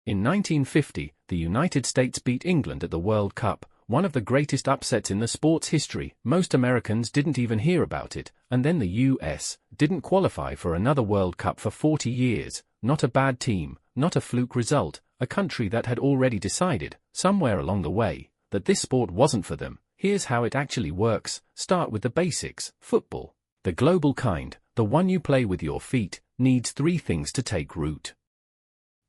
In 1950, the United States beat England at the World Cup, one of the greatest upsets in the sport's history. Most Americans didn't even hear about it, and then the US didn't qualify for another World Cup for 40 years. Not a bad team, not a fluke result, a country that had already decided, somewhere along the way, that this sport wasn't for them. Here's how it actually works. Start with the basics. Football, the global kind, the one you play with your feet, needs three things to take root.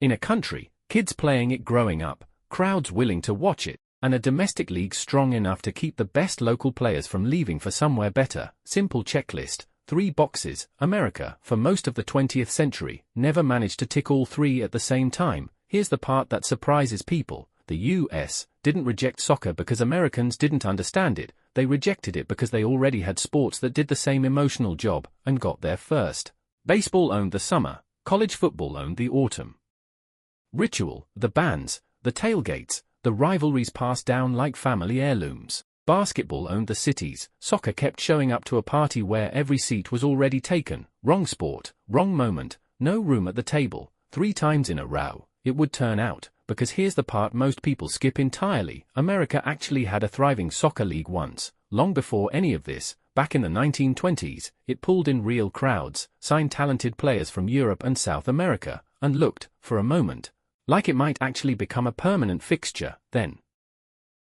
In a country, kids playing it growing up, crowds willing to watch it, and a domestic league strong enough to keep the best local players from leaving for somewhere better. Simple checklist, 3 boxes. America, for most of the 20th century, never managed to tick all 3 at the same time. Here's the part that surprises people. The US didn't reject soccer because Americans didn't understand it. They rejected it because they already had sports that did the same emotional job and got there first. Baseball owned the summer, college football owned the autumn. Ritual, the bands, the tailgates, the rivalries passed down like family heirlooms. Basketball owned the cities. Soccer kept showing up to a party where every seat was already taken. Wrong sport, wrong moment, no room at the table. 3 times in a row, it would turn out. Because here's the part most people skip entirely. America actually had a thriving soccer league once. Long before any of this, back in the 1920s, it pulled in real crowds, signed talented players from Europe and South America, and looked, for a moment, like it might actually become a permanent fixture. Then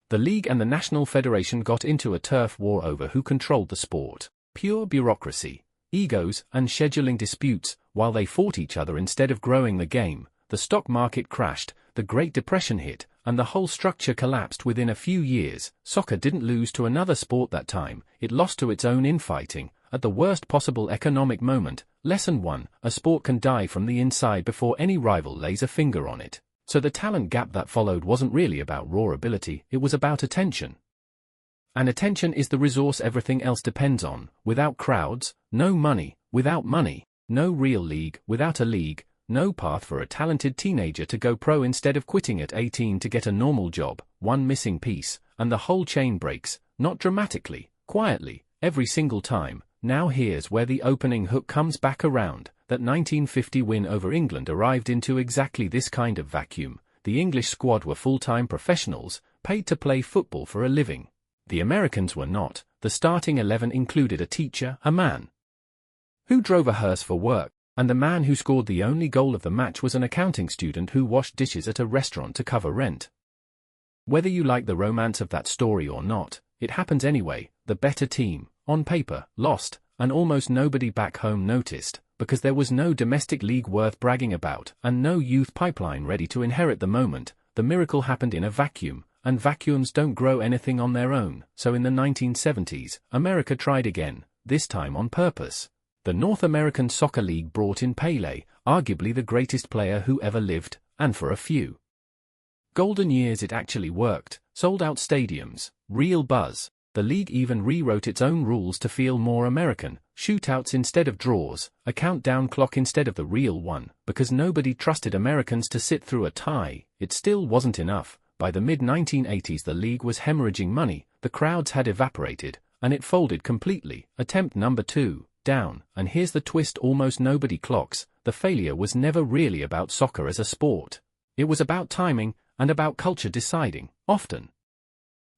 the league and the National Federation got into a turf war over who controlled the sport. Pure bureaucracy, egos, and scheduling disputes, while they fought each other instead of growing the game. The stock market crashed, the Great Depression hit, and the whole structure collapsed within a few years. Soccer didn't lose to another sport that time, it lost to its own infighting, at the worst possible economic moment. Lesson 1, a sport can die from the inside before any rival lays a finger on it. So the talent gap that followed wasn't really about raw ability, it was about attention. And attention is the resource everything else depends on. Without crowds, no money. Without money, no real league. Without a league, no path for a talented teenager to go pro instead of quitting at 18 to get a normal job. One missing piece, and the whole chain breaks, not dramatically, quietly, every single time. Now here's where the opening hook comes back around. That 1950 win over England arrived into exactly this kind of vacuum. The English squad were full-time professionals, paid to play football for a living. The Americans were not. The starting 11 included a teacher, a man who drove a hearse for work, and the man who scored the only goal of the match was an accounting student who washed dishes at a restaurant to cover rent. Whether you like the romance of that story or not, it happens anyway. The better team, on paper, lost, and almost nobody back home noticed, because there was no domestic league worth bragging about, and no youth pipeline ready to inherit the moment. The miracle happened in a vacuum, and vacuums don't grow anything on their own. So in the 1970s, America tried again, this time on purpose. The North American Soccer League brought in Pele, arguably the greatest player who ever lived, and for a few golden years it actually worked. Sold-out stadiums, real buzz. The league even rewrote its own rules to feel more American, shootouts instead of draws, a countdown clock instead of the real one, because nobody trusted Americans to sit through a tie. It still wasn't enough. By the mid-1980s the league was hemorrhaging money, the crowds had evaporated, and it folded completely. Attempt number 2. Down, and here's the twist almost nobody clocks. The failure was never really about soccer as a sport. It was about timing, and about culture deciding, often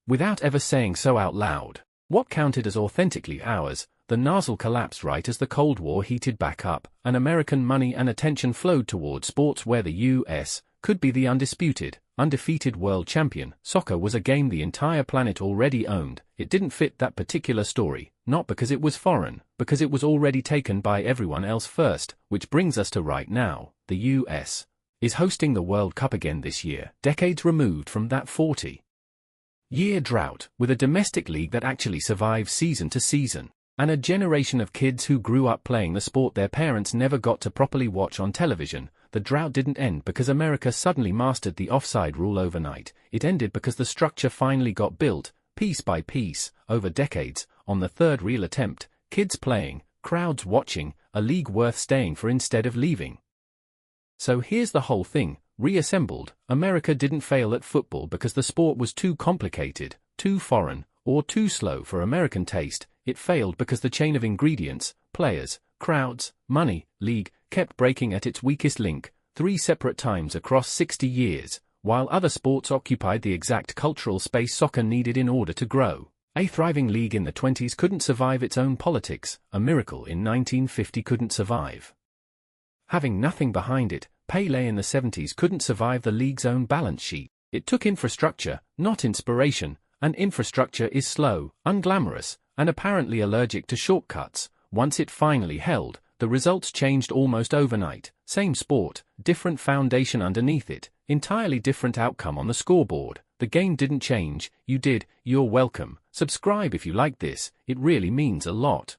without ever saying so out loud, what counted as authentically ours. The NASL collapsed right as the Cold War heated back up, and American money and attention flowed toward sports where the US could be the undefeated world champion. Soccer was a game the entire planet already owned. It didn't fit that particular story, not because it was foreign, because it was already taken by everyone else first. Which brings us to right now. The US is hosting the World Cup again this year, decades removed from that 40-year drought, with a domestic league that actually survives season to season, and a generation of kids who grew up playing the sport their parents never got to properly watch on television. The drought didn't end because America suddenly mastered the offside rule overnight. It ended because the structure finally got built, piece by piece, over decades. On the third real attempt, kids playing, crowds watching, a league worth staying for instead of leaving. So here's the whole thing, reassembled. America didn't fail at football because the sport was too complicated, too foreign, or too slow for American taste. It failed because the chain of ingredients, players, crowds, money, league, kept breaking at its weakest link, 3 separate times across 60 years, while other sports occupied the exact cultural space soccer needed in order to grow. A thriving league in the 20s couldn't survive its own politics, a miracle in 1950 couldn't survive. Having nothing behind it, Pelé in the 70s couldn't survive the league's own balance sheet. It took infrastructure, not inspiration, and infrastructure is slow, unglamorous, and apparently allergic to shortcuts. Once it finally held, the results changed almost overnight. Same sport, different foundation underneath it, entirely different outcome on the scoreboard. The game didn't change, you did. You're welcome. Subscribe if you like this, it really means a lot.